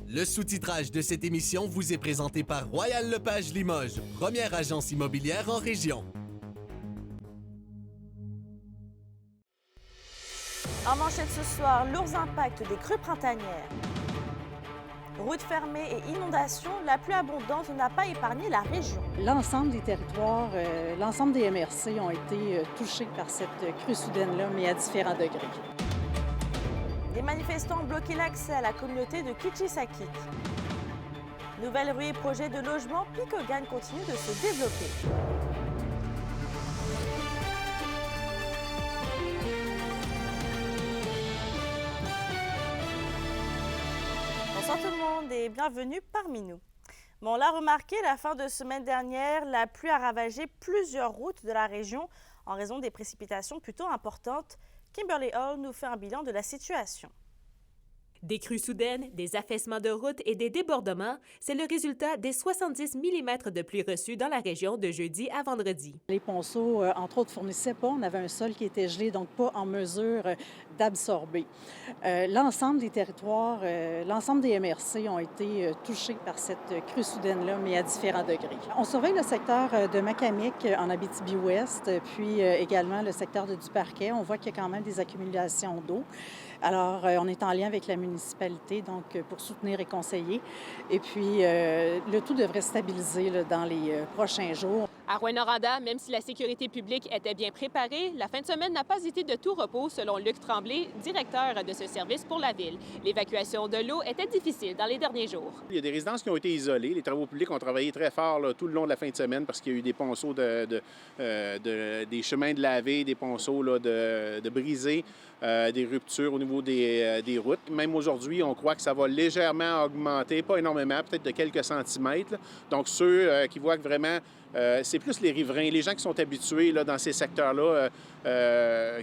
Le sous-titrage de cette émission vous est présenté par Royal Lepage Limoges, première agence immobilière en région. En manchette ce soir, lourds impacts des crues printanières. Routes fermées et inondations, la pluie abondante n'a pas épargné la région. L'ensemble des territoires, l'ensemble des MRC ont été touchés par cette crue soudaine-là, mais à différents degrés. Des manifestants ont bloqué l'accès à la communauté de Kichissakik. Nouvelles rues et projets de logement, Picogan continue de se développer. Bonsoir tout le monde et bienvenue parmi nous. Bon, on l'a remarqué, la fin de semaine dernière, la pluie a ravagé plusieurs routes de la région en raison des précipitations plutôt importantes. Kimberly Hall nous fait un bilan de la situation. Des crues soudaines, des affaissements de routes et des débordements, c'est le résultat des 70 mm de pluie reçus dans la région de jeudi à vendredi. Les ponceaux, entre autres, fournissaient pas. On avait un sol qui était gelé, donc pas en mesure d'absorber. L'ensemble des territoires, l'ensemble des MRC ont été touchés par cette crue soudaine-là, mais à différents degrés. On surveille le secteur de Macamic en Abitibi-Ouest, puis également le secteur de Duparquet. On voit qu'il y a quand même des accumulations d'eau. Alors, on est en lien avec la municipalité, donc pour soutenir et conseiller. Et puis, le tout devrait se stabiliser là, dans les prochains jours. À Rouyn-Noranda, même si la sécurité publique était bien préparée, la fin de semaine n'a pas été de tout repos, selon Luc Tremblay, directeur de ce service pour la ville. L'évacuation de l'eau était difficile dans les derniers jours. Il y a des résidences qui ont été isolées. Les travaux publics ont travaillé très fort là, tout le long de la fin de semaine parce qu'il y a eu des ponceaux des chemins de laver, des ponceaux là, de brisés, des ruptures au niveau des routes. Même aujourd'hui, on croit que ça va légèrement augmenter, pas énormément, peut-être de quelques centimètres. Là. Donc, ceux qui voient que vraiment, c'est plus les riverains, les gens qui sont habitués là, dans ces secteurs-là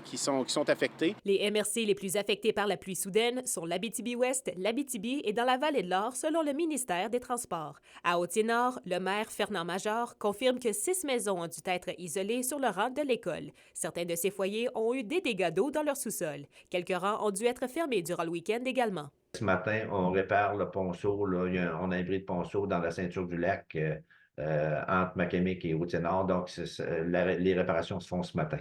qui sont affectés. Les MRC les plus affectés par la pluie soudaine sont l'Abitibi-Ouest, l'Abitibi et dans la vallée de l'Or, selon le ministère des Transports. À Hautier-Nord, le maire Fernand Major confirme que 6 maisons ont dû être isolées sur le rang de l'école. Certains de ces foyers ont eu des dégâts d'eau dans leur sous-sol. Quelques rangs ont dû être fermés durant le week-end également. Ce matin, on répare le ponceau. Là. On a un bris de ponceau dans la ceinture du lac entre Macamic et Hautier-Nord. Donc, les réparations se font ce matin.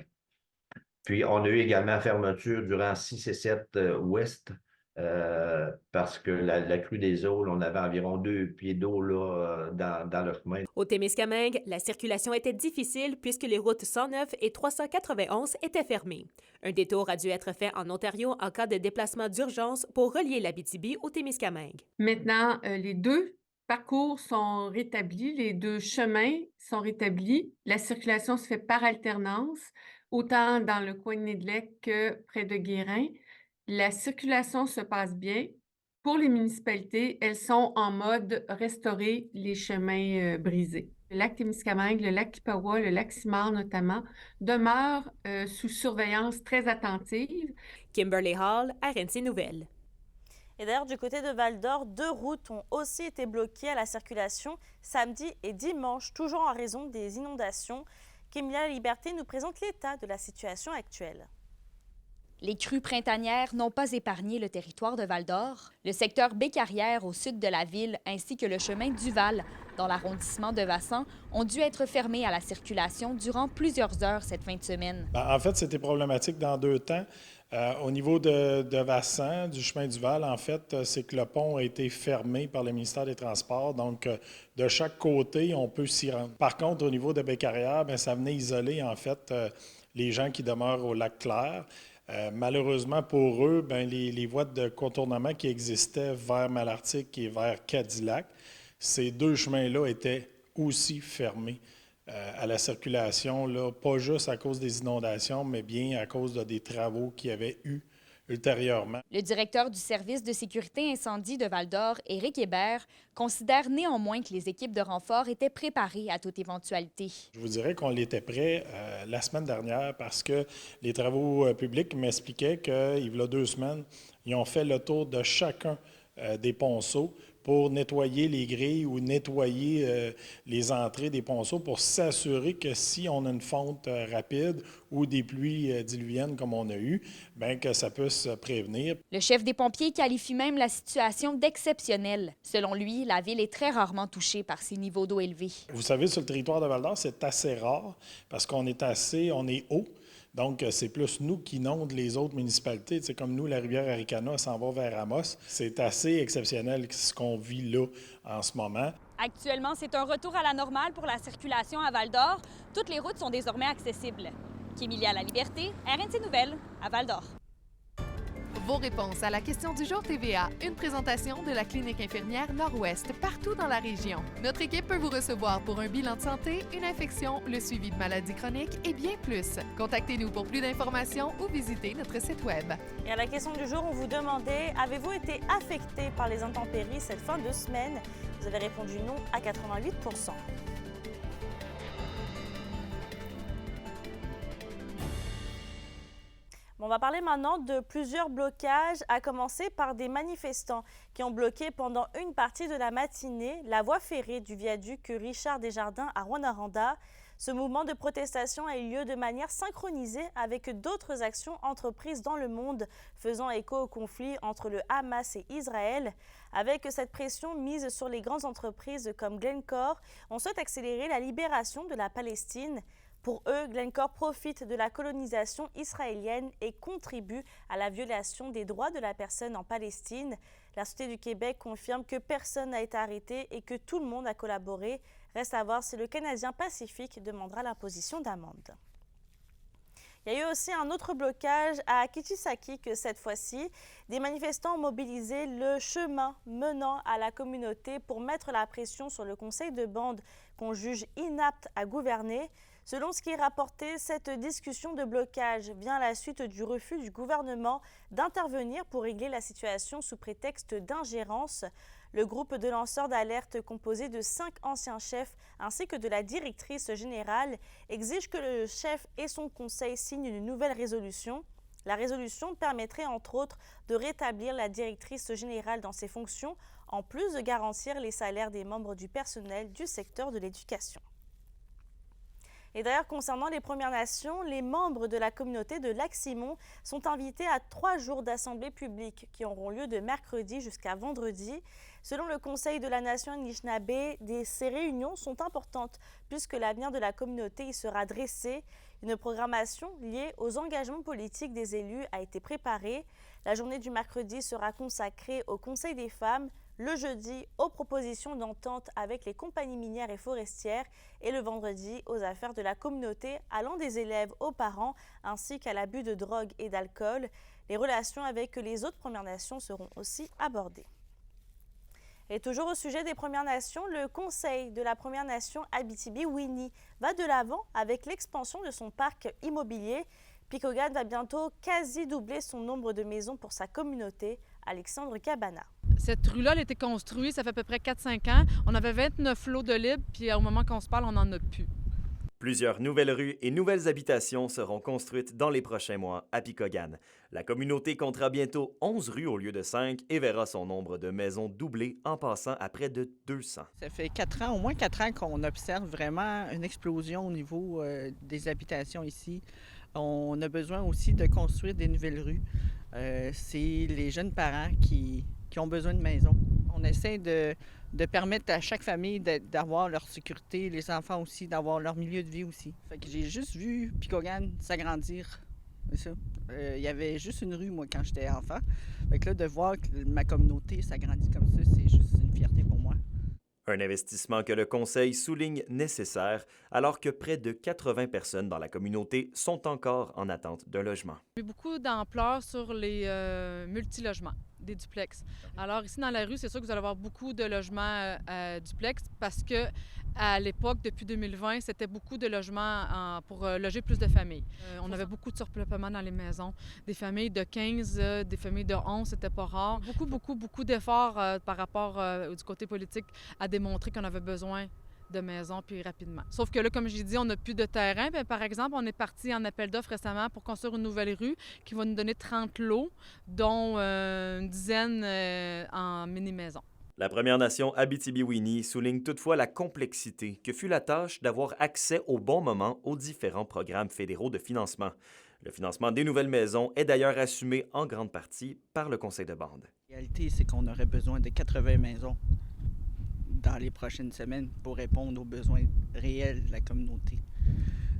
Puis, on a eu également fermeture durant 6 et 7 ouest parce que la crue des eaux, là, on avait environ 2 pieds d'eau là, dans le chemin. Au Témiscamingue, la circulation était difficile puisque les routes 109 et 391 étaient fermées. Un détour a dû être fait en Ontario en cas de déplacement d'urgence pour relier l'Abitibi au Témiscamingue. Maintenant, les deux parcours sont rétablis, les deux chemins sont rétablis. La circulation se fait par alternance, autant dans le coin de Nedelec que près de Guérin. La circulation se passe bien. Pour les municipalités, elles sont en mode restaurer les chemins brisés. Le lac Témiscamingue, le lac Kipawa, le lac Simard notamment, demeurent sous surveillance très attentive. Kimberly Hall, RNC Nouvelles. Et d'ailleurs, du côté de Val-d'Or, 2 routes ont aussi été bloquées à la circulation samedi et dimanche, toujours en raison des inondations. Kémia Liberté nous présente l'état de la situation actuelle. Les crues printanières n'ont pas épargné le territoire de Val-d'Or. Le secteur Bécarrière au sud de la ville ainsi que le chemin Duval dans l'arrondissement de Vassan ont dû être fermés à la circulation durant plusieurs heures cette fin de semaine. En fait, c'était problématique dans 2 temps. Au niveau de Vassan, du chemin Duval, en fait, c'est que le pont a été fermé par le ministère des Transports. Donc, de chaque côté, on peut s'y rendre. Par contre, au niveau de Bécarrière, bien, ça venait isoler, en fait, les gens qui demeurent au Lac-Clair. Malheureusement pour eux, bien, les voies de contournement qui existaient vers Malartic et vers Cadillac, ces 2 chemins-là étaient aussi fermés à la circulation, là, pas juste à cause des inondations, mais bien à cause des travaux qu'il y avait eu ultérieurement. Le directeur du service de sécurité incendie de Val-d'Or, Éric Hébert, considère néanmoins que les équipes de renfort étaient préparées à toute éventualité. Je vous dirais qu'on l'était prêt la semaine dernière parce que les travaux publics m'expliquaient qu'il y a 2 semaines, ils ont fait le tour de chacun des ponceaux pour nettoyer les grilles ou nettoyer les entrées des ponceaux pour s'assurer que si on a une fonte rapide ou des pluies diluviennes comme on a eu, bien que ça puisse prévenir. Le chef des pompiers qualifie même la situation d'exceptionnelle. Selon lui, la ville est très rarement touchée par ces niveaux d'eau élevés. Vous savez, sur le territoire de Val-d'Or, c'est assez rare parce qu'on est haut. Donc, c'est plus nous qui inondent les autres municipalités. C'est comme nous, la rivière Aricana s'en va vers Amos. C'est assez exceptionnel ce qu'on vit là en ce moment. Actuellement, c'est un retour à la normale pour la circulation à Val-d'Or. Toutes les routes sont désormais accessibles. Kémilia La Liberté, RNC Nouvelles, à Val-d'Or. Vos réponses à la question du jour TVA, une présentation de la clinique infirmière Nord-Ouest partout dans la région. Notre équipe peut vous recevoir pour un bilan de santé, une infection, le suivi de maladies chroniques et bien plus. Contactez-nous pour plus d'informations ou visitez notre site web. Et à la question du jour, on vous demandait, avez-vous été affecté par les intempéries cette fin de semaine? Vous avez répondu non à 88%. On va parler maintenant de plusieurs blocages, à commencer par des manifestants qui ont bloqué pendant une partie de la matinée la voie ferrée du viaduc Richard Desjardins à Rouyn-Noranda. Ce mouvement de protestation a eu lieu de manière synchronisée avec d'autres actions entreprises dans le monde, faisant écho au conflit entre le Hamas et Israël. Avec cette pression mise sur les grandes entreprises comme Glencore, on souhaite accélérer la libération de la Palestine. Pour eux, Glencore profite de la colonisation israélienne et contribue à la violation des droits de la personne en Palestine. La Sûreté du Québec confirme que personne n'a été arrêté et que tout le monde a collaboré. Reste à voir si le Canadien Pacifique demandera l'imposition d'amende. Il y a eu aussi un autre blocage à Kichisaki que cette fois-ci. Des manifestants ont mobilisé le chemin menant à la communauté pour mettre la pression sur le conseil de bande qu'on juge inapte à gouverner. Selon ce qui est rapporté, cette discussion de blocage vient à la suite du refus du gouvernement d'intervenir pour régler la situation sous prétexte d'ingérence. Le groupe de lanceurs d'alerte composé de 5 anciens chefs ainsi que de la directrice générale exige que le chef et son conseil signent une nouvelle résolution. La résolution permettrait entre autres de rétablir la directrice générale dans ses fonctions, en plus de garantir les salaires des membres du personnel du secteur de l'éducation. Et d'ailleurs, concernant les Premières Nations, les membres de la communauté de Lac-Simon sont invités à 3 jours d'assemblée publique qui auront lieu de mercredi jusqu'à vendredi. Selon le Conseil de la Nation Anishinaabe, ces réunions sont importantes puisque l'avenir de la communauté y sera dressé. Une programmation liée aux engagements politiques des élus a été préparée. La journée du mercredi sera consacrée au Conseil des femmes, le jeudi aux propositions d'entente avec les compagnies minières et forestières et le vendredi aux affaires de la communauté allant des élèves aux parents ainsi qu'à l'abus de drogue et d'alcool. Les relations avec les autres Premières Nations seront aussi abordées. Et toujours au sujet des Premières Nations, le Conseil de la Première Nation Abitibi-Winnie va de l'avant avec l'expansion de son parc immobilier. Picogan va bientôt quasi doubler son nombre de maisons pour sa communauté. Alexandre Cabana. Cette rue-là, elle a été construite, ça fait à peu près 4-5 ans. On avait 29 lots de libre, puis au moment qu'on se parle, on n'en a plus. Plusieurs nouvelles rues et nouvelles habitations seront construites dans les prochains mois à Picogan. La communauté comptera bientôt 11 rues au lieu de 5 et verra son nombre de maisons doubler en passant à près de 200. Ça fait 4 ans, au moins 4 ans qu'on observe vraiment une explosion au niveau des habitations ici. On a besoin aussi de construire des nouvelles rues. C'est les jeunes parents qui ont besoin de maisons. On essaie de permettre à chaque famille d'avoir leur sécurité, les enfants aussi, d'avoir leur milieu de vie aussi. Fait que j'ai juste vu Picogan s'agrandir. C'est ça. Il y avait juste une rue, moi, quand j'étais enfant. Fait que là, de voir que ma communauté s'agrandit comme ça, c'est juste une fierté pour moi. Un investissement que le Conseil souligne nécessaire alors que près de 80 personnes dans la communauté sont encore en attente d'un logement. Il y a eu beaucoup d'ampleur sur les multilogements, des duplex. Alors ici dans la rue, c'est sûr que vous allez avoir beaucoup de logements duplex parce que à l'époque, depuis 2020, c'était beaucoup de logements pour loger plus de familles. On avait beaucoup de surpeuplement dans les maisons. Des familles de 15, des familles de 11, c'était pas rare. Beaucoup d'efforts par rapport du côté politique à démontrer qu'on avait besoin de maisons puis rapidement. Sauf que là, comme j'ai dit, on n'a plus de terrain. Bien, par exemple, on est parti en appel d'offres récemment pour construire une nouvelle rue qui va nous donner 30 lots, dont une dizaine en mini-maison. La Première Nation Abitibi-Winnie souligne toutefois la complexité que fut la tâche d'avoir accès au bon moment aux différents programmes fédéraux de financement. Le financement des nouvelles maisons est d'ailleurs assumé en grande partie par le conseil de bande. La réalité, c'est qu'on aurait besoin de 80 maisons dans les prochaines semaines pour répondre aux besoins réels de la communauté.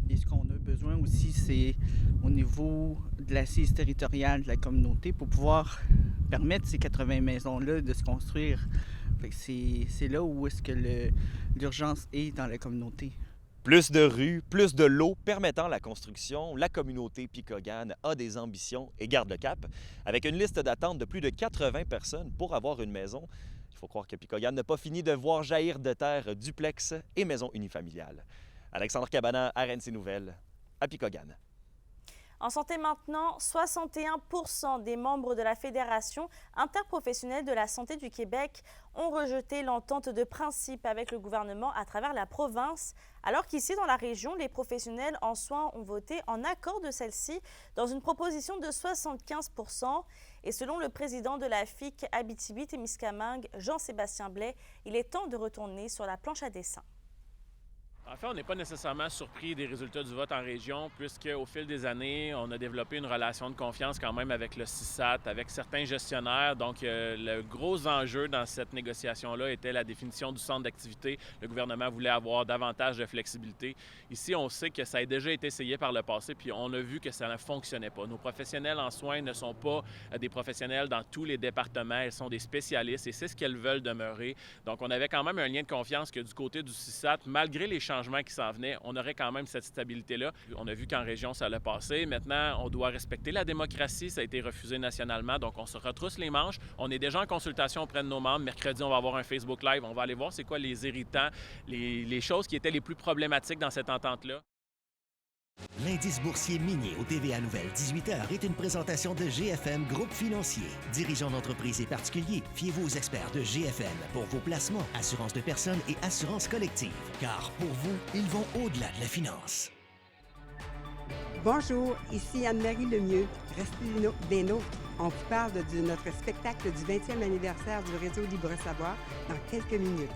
Et ce qu'on a besoin aussi, c'est au niveau de l'assise territoriale de la communauté pour pouvoir permettre ces 80 maisons-là de se construire. C'est là où est-ce que l'urgence est dans la communauté. Plus de rues, plus de lots permettant la construction, la communauté Pikogane a des ambitions et garde le cap. Avec une liste d'attente de plus de 80 personnes pour avoir une maison, il faut croire que Pikogane n'a pas fini de voir jaillir de terre duplex et maisons unifamiliales. Alexandre Cabana, RNC Nouvelles, à Pikogane. En santé maintenant, 61% des membres de la Fédération interprofessionnelle de la santé du Québec ont rejeté l'entente de principe avec le gouvernement à travers la province, alors qu'ici dans la région, les professionnels en soins ont voté en accord de celle-ci dans une proposition de 75%. Et selon le président de la FIC Abitibi-Témiscamingue, Jean-Sébastien Blais, il est temps de retourner sur la planche à dessin. En fait, on n'est pas nécessairement surpris des résultats du vote en région, puisqu'au fil des années, on a développé une relation de confiance quand même avec le CISAT, avec certains gestionnaires. Donc, le gros enjeu dans cette négociation-là était la définition du centre d'activité. Le gouvernement voulait avoir davantage de flexibilité. Ici, on sait que ça a déjà été essayé par le passé, puis on a vu que ça ne fonctionnait pas. Nos professionnels en soins ne sont pas des professionnels dans tous les départements. Ils sont des spécialistes et c'est ce qu'elles veulent demeurer. Donc, on avait quand même un lien de confiance que du côté du CISAT, malgré les changements qui s'en venaient, on aurait quand même cette stabilité-là. On a vu qu'en région, ça allait passer. Maintenant, on doit respecter la démocratie. Ça a été refusé nationalement, donc on se retrousse les manches. On est déjà en consultation auprès de nos membres. Mercredi, on va avoir un Facebook Live. On va aller voir c'est quoi les irritants, les choses qui étaient les plus problématiques dans cette entente-là. L'indice boursier minier au TVA Nouvelle 18h est une présentation de GFM Groupe Financier. Dirigeants d'entreprises et particuliers, fiez-vous aux experts de GFM pour vos placements, assurance de personnes et assurance collective. Car pour vous, ils vont au-delà de la finance. Bonjour, ici Anne-Marie Lemieux. Restez des nôtres. On vous parle de notre spectacle du 20e anniversaire du réseau Libre Savoir dans quelques minutes.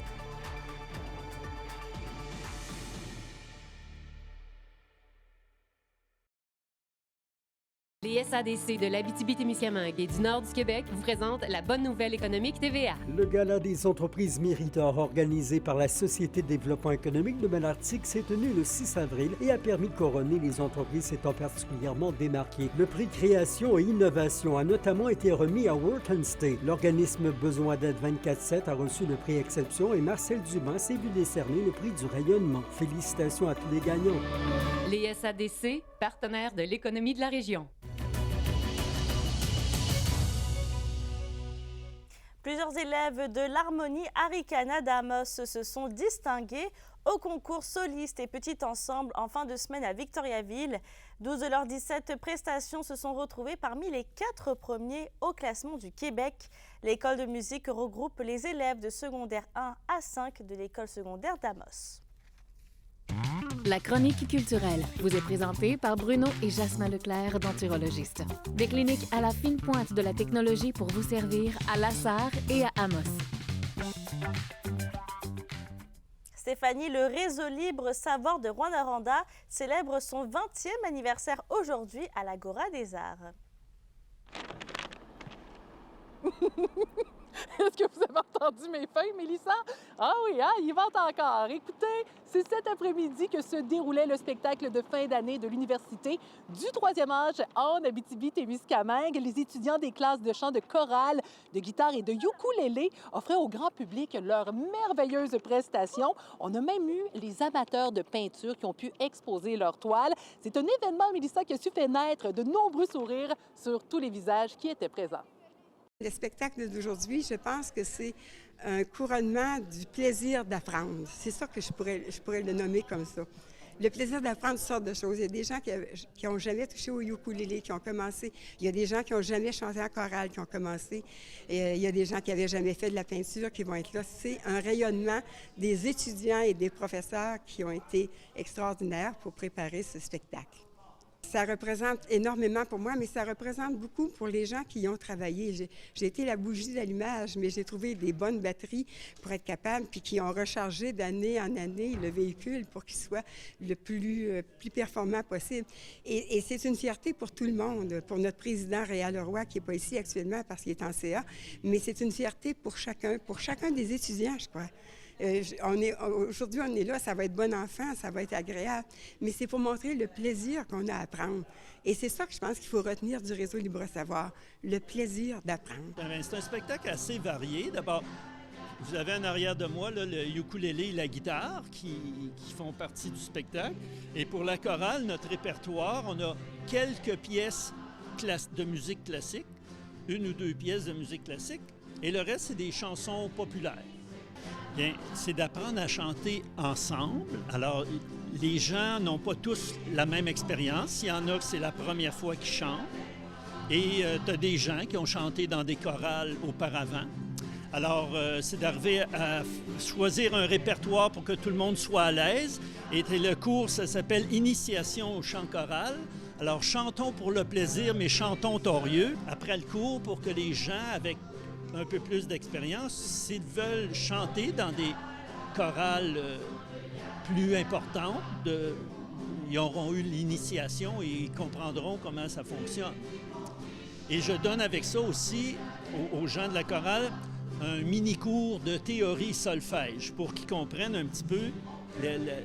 Les SADC de l'Abitibi-Témiscamingue et du nord du Québec vous présentent la bonne nouvelle économique TVA. Le Gala des entreprises Méritor, organisé par la Société de développement économique de Malartic, s'est tenu le 6 avril et a permis de couronner les entreprises s'étant particulièrement démarquées. Le prix Création et Innovation a notamment été remis à Work and Stay. L'organisme Besoin d'aide 24/7 a reçu le prix Exception et Marcel Dumas s'est vu décerner le prix du rayonnement. Félicitations à tous les gagnants. Les SADC, partenaires de l'économie de la région. Plusieurs élèves de l'harmonie Arikana d'Amos se sont distingués au concours soliste et petit ensemble en fin de semaine à Victoriaville. 12 de leurs 17 prestations se sont retrouvées parmi les 4 premiers au classement du Québec. L'école de musique regroupe les élèves de secondaire 1 à 5 de l'école secondaire d'Amos. La chronique culturelle vous est présentée par Bruno et Jasmin Leclerc, denturologistes. Des cliniques à la fine pointe de la technologie pour vous servir à Lassar et à Amos. Stéphanie, le réseau libre Savoir de Rwanda célèbre son 20e anniversaire aujourd'hui à l'Agora des Arts. Est-ce que vous avez entendu mes feuilles, Mélissa? Ah oui, hein, il vente encore. Écoutez, c'est cet après-midi que se déroulait le spectacle de fin d'année de l'Université du 3e âge en Abitibi-Témiscamingue. Les étudiants des classes de chant de chorale, de guitare et de ukulélé offraient au grand public leurs merveilleuses prestations. On a même eu les amateurs de peinture qui ont pu exposer leurs toiles. C'est un événement, Mélissa, qui a su faire naître de nombreux sourires sur tous les visages qui étaient présents. Le spectacle d'aujourd'hui, je pense que c'est un couronnement du plaisir d'apprendre. C'est ça que je pourrais le nommer comme ça. le plaisir d'apprendre toutes sortes de choses. Il y a des gens qui n'ont jamais touché au ukulélé, qui ont commencé. Il y a des gens qui n'ont jamais chanté en chorale, qui ont commencé. Et, il y a des gens qui n'avaient jamais fait de la peinture, qui vont être là. C'est un rayonnement des étudiants et des professeurs qui ont été extraordinaires pour préparer ce spectacle. Ça représente énormément pour moi, mais ça représente beaucoup pour les gens qui y ont travaillé. J'ai été la bougie d'allumage, mais j'ai trouvé des bonnes batteries pour être capable, puis qui ont rechargé d'année en année le véhicule pour qu'il soit le plus performant possible. Et c'est une fierté pour tout le monde, pour notre président Réal Leroy, qui n'est pas ici actuellement parce qu'il est en CA, mais c'est une fierté pour chacun des étudiants, je crois. Aujourd'hui, on est là, ça va être bon enfant, ça va être agréable, mais c'est pour montrer le plaisir qu'on a à apprendre. Et c'est ça que je pense qu'il faut retenir du réseau Libre Savoir, le plaisir d'apprendre. C'est un spectacle assez varié. D'abord, vous avez en arrière de moi là, le ukulélé et la guitare qui font partie du spectacle. Et pour la chorale, notre répertoire, on a quelques pièces de musique classique, 1 ou 2 pièces de musique classique, et le reste, c'est des chansons populaires. Bien, c'est d'apprendre à chanter ensemble. Alors, les gens n'ont pas tous la même expérience. Il y en a que c'est la première fois qu'ils chantent. Et tu as des gens qui ont chanté dans des chorales auparavant. Alors, c'est d'arriver à choisir un répertoire pour que tout le monde soit à l'aise. Et le cours, ça s'appelle « Initiation au chant choral ». Alors, chantons pour le plaisir, mais chantons torieux. Après le cours, pour que les gens, avec un peu plus d'expérience, s'ils veulent chanter dans des chorales plus importantes, ils auront eu l'initiation et ils comprendront comment ça fonctionne. Et je donne avec ça aussi aux gens de la chorale un mini-cours de théorie solfège pour qu'ils comprennent un petit peu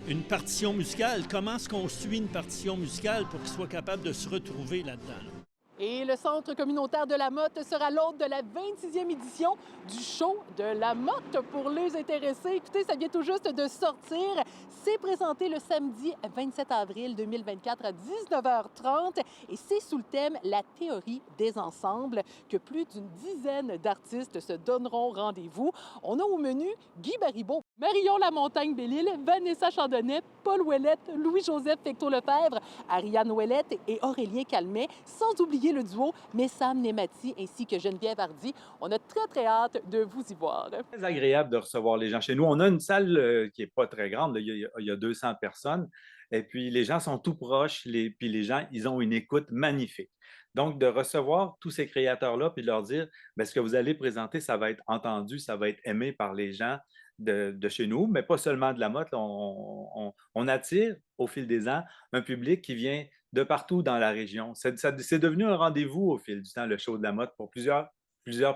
une partition musicale, comment se construit une partition musicale pour qu'ils soient capables de se retrouver là-dedans. Et le Centre communautaire de la Motte sera l'hôte de la 26e édition du show de la Motte pour les intéressés. Écoutez, ça vient tout juste de sortir. C'est présenté le samedi 27 avril 2024 à 19h30 et c'est sous le thème « La théorie des ensembles » que plus d'une dizaine d'artistes se donneront rendez-vous. On a au menu Guy Baribeau, Marion Lamontagne-Bellil, Vanessa Chandonnet, Paul Ouellette, Louis-Joseph Fecteau-Lefebvre, Ariane Ouellette et Aurélien Calmet, sans oublier le duo Messam Nemati ainsi que Geneviève Hardy. On a très, très hâte de vous y voir. C'est très agréable de recevoir les gens chez nous. On a une salle qui n'est pas très grande, il y a 200 personnes, et puis les gens sont tout proches, puis les gens, ils ont une écoute magnifique. Donc, de recevoir tous ces créateurs-là, puis de leur dire, bien, ce que vous allez présenter, ça va être entendu, ça va être aimé par les gens de chez nous, mais pas seulement de la Motte. On attire, au fil des ans, un public qui vient de partout dans la région. C'est devenu un rendez-vous au fil du temps, le show de la Motte, pour plusieurs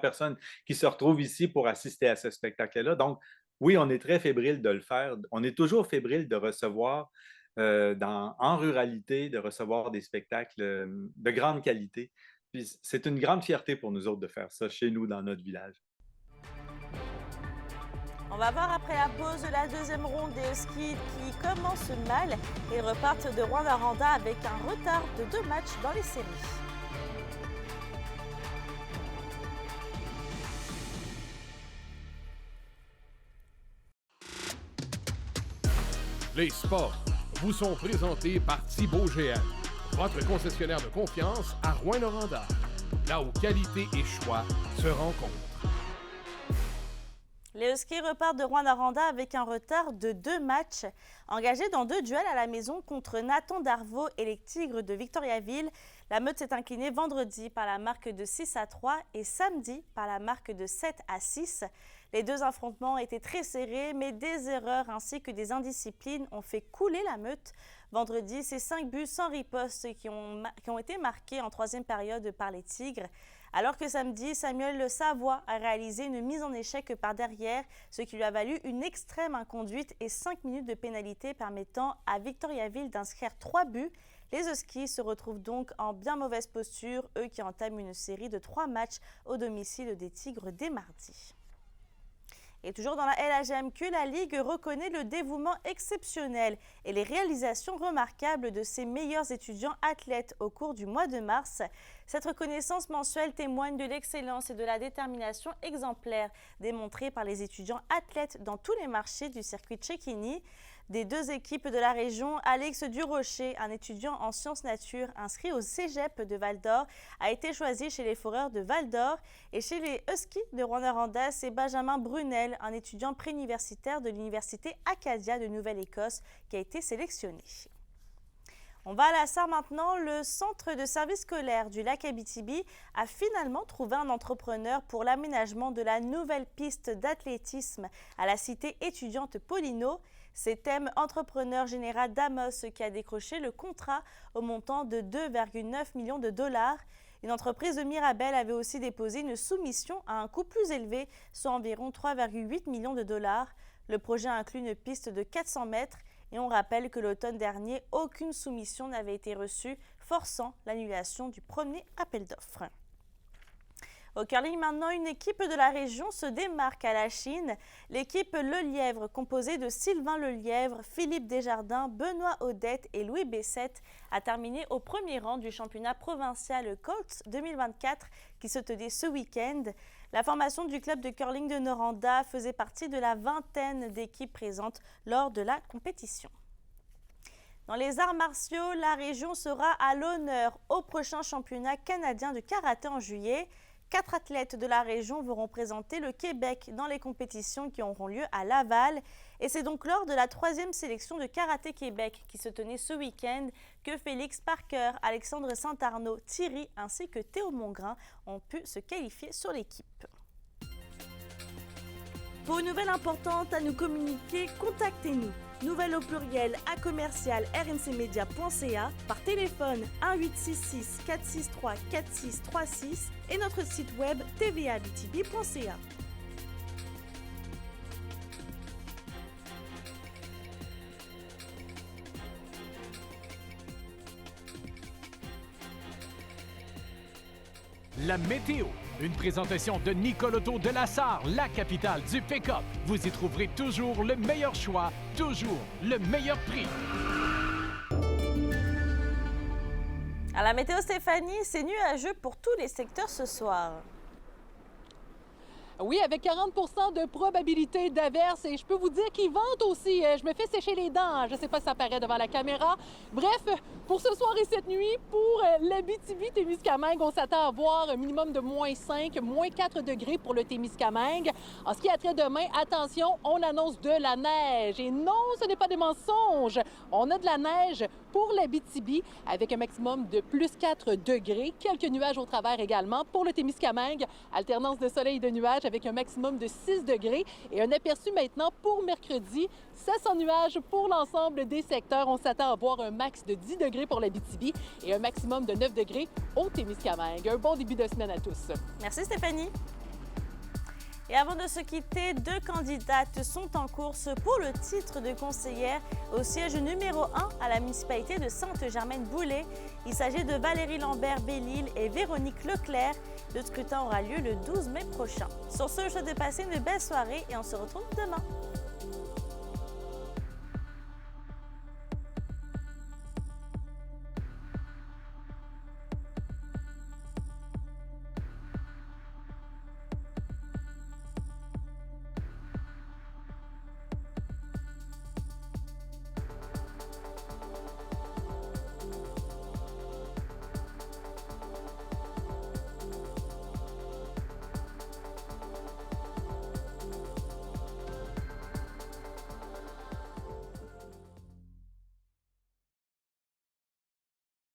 personnes qui se retrouvent ici pour assister à ce spectacle-là. Donc, oui, on est très fébrile de le faire. On est toujours fébrile de recevoir en ruralité, de recevoir des spectacles de grande qualité. Puis c'est une grande fierté pour nous autres de faire ça chez nous, dans notre village. On va voir après la pause la deuxième ronde des skis qui commence mal et repartent de Rouyn-Noranda avec un retard de 2 matchs dans les séries. Les sports vous sont présentés par Thibaut GM, votre concessionnaire de confiance à Rouyn-Noranda, là où qualité et choix se rencontrent. Les Huskies repartent de Rouyn-Noranda avec un retard de 2 matchs. Engagés dans 2 duels à la maison contre Nathan Darvaux et les Tigres de Victoriaville, la Meute s'est inclinée vendredi par la marque de 6-3 et samedi par la marque de 7-6. Les 2 affrontements étaient très serrés, mais des erreurs ainsi que des indisciplines ont fait couler la Meute. Vendredi, c'est 5 buts sans riposte qui ont été marqués en 3e période par les Tigres. Alors que samedi, Samuel Savoie a réalisé une mise en échec par derrière, ce qui lui a valu une extrême inconduite et 5 minutes de pénalité permettant à Victoriaville d'inscrire 3 buts. Les Huskies se retrouvent donc en bien mauvaise posture, eux qui entament une série de 3 matchs au domicile des Tigres dès mardi. Et toujours dans la LHMQ, la Ligue reconnaît le dévouement exceptionnel et les réalisations remarquables de ses meilleurs étudiants athlètes au cours du mois de mars. Cette reconnaissance mensuelle témoigne de l'excellence et de la détermination exemplaire démontrée par les étudiants athlètes dans tous les marchés du circuit Cecchini. Des deux équipes de la région, Alex Durocher, un étudiant en sciences nature inscrit au Cégep de Val-d'Or, a été choisi chez les Foreurs de Val-d'Or. Et chez les Huskies de Rouyn-Noranda, c'est Benjamin Brunel, un étudiant préuniversitaire de l'Université Acadia de Nouvelle-Écosse, qui a été sélectionné. On va à la Sarre maintenant. Le centre de service scolaire du lac Abitibi a finalement trouvé un entrepreneur pour l'aménagement de la nouvelle piste d'athlétisme à la cité étudiante Paulino. C'est Thème Entrepreneur Général d'Amos qui a décroché le contrat au montant de 2,9 millions de dollars. Une entreprise de Mirabel avait aussi déposé une soumission à un coût plus élevé, soit environ 3,8 millions de dollars. Le projet inclut une piste de 400 mètres et on rappelle que l'automne dernier, aucune soumission n'avait été reçue, forçant l'annulation du premier appel d'offres. Au curling maintenant, une équipe de la région se démarque à la Chine. L'équipe Le Lièvre, composée de Sylvain Le Lièvre, Philippe Desjardins, Benoît Odette et Louis Bessette, a terminé au premier rang du championnat provincial Colts 2024 qui se tenait ce week-end. La formation du club de curling de Noranda faisait partie de la vingtaine d'équipes présentes lors de la compétition. Dans les arts martiaux, la région sera à l'honneur au prochain championnat canadien de karaté en juillet. 4 athlètes de la région vont représenter le Québec dans les compétitions qui auront lieu à Laval. Et c'est donc lors de la 3e sélection de Karaté Québec qui se tenait ce week-end que Félix Parker, Alexandre Saint-Arnaud, Thierry ainsi que Théo Mongrain ont pu se qualifier sur l'équipe. Pour une nouvelle importante à nous communiquer, contactez-nous. Nouvelle au pluriel à commercial@rncmedia.ca, par téléphone 1-866 463 4636 et notre site web tvabtb.ca. La météo, une présentation de Nicoloto de la Sarre, la capitale du pick-up. Vous y trouverez toujours le meilleur choix, toujours le meilleur prix. À la météo Stéphanie, c'est nuageux pour tous les secteurs ce soir. Oui, avec 40 de probabilité d'averse. Et je peux vous dire qu'il vente aussi. Je me fais sécher les dents. Je ne sais pas si ça paraît devant la caméra. Bref, pour ce soir et cette nuit, pour l'Abitibi-Témiscamingue, on s'attend à voir un minimum de -5, -4 degrés pour le Témiscamingue. En ce qui a trait demain, attention, on annonce de la neige. Et non, ce n'est pas des mensonges. On a de la neige pour l'Abitibi avec un maximum de +4 degrés. Quelques nuages au travers également pour le Témiscamingue. Alternance de soleil et de nuages avec un maximum de 6 degrés. Et un aperçu maintenant pour mercredi. Ça sans nuages pour l'ensemble des secteurs. On s'attend à voir un max de 10 degrés pour l'Abitibi et un maximum de 9 degrés au Témiscamingue. Un bon début de semaine à tous. Merci Stéphanie. Et avant de se quitter, 2 candidates sont en course pour le titre de conseillère au siège numéro 1 à la municipalité de Sainte-Germaine-Boulay. Il s'agit de Valérie Lambert-Bellil et Véronique Leclerc. Le scrutin aura lieu le 12 mai prochain. Sur ce, je vous souhaite de passer une belle soirée et on se retrouve demain.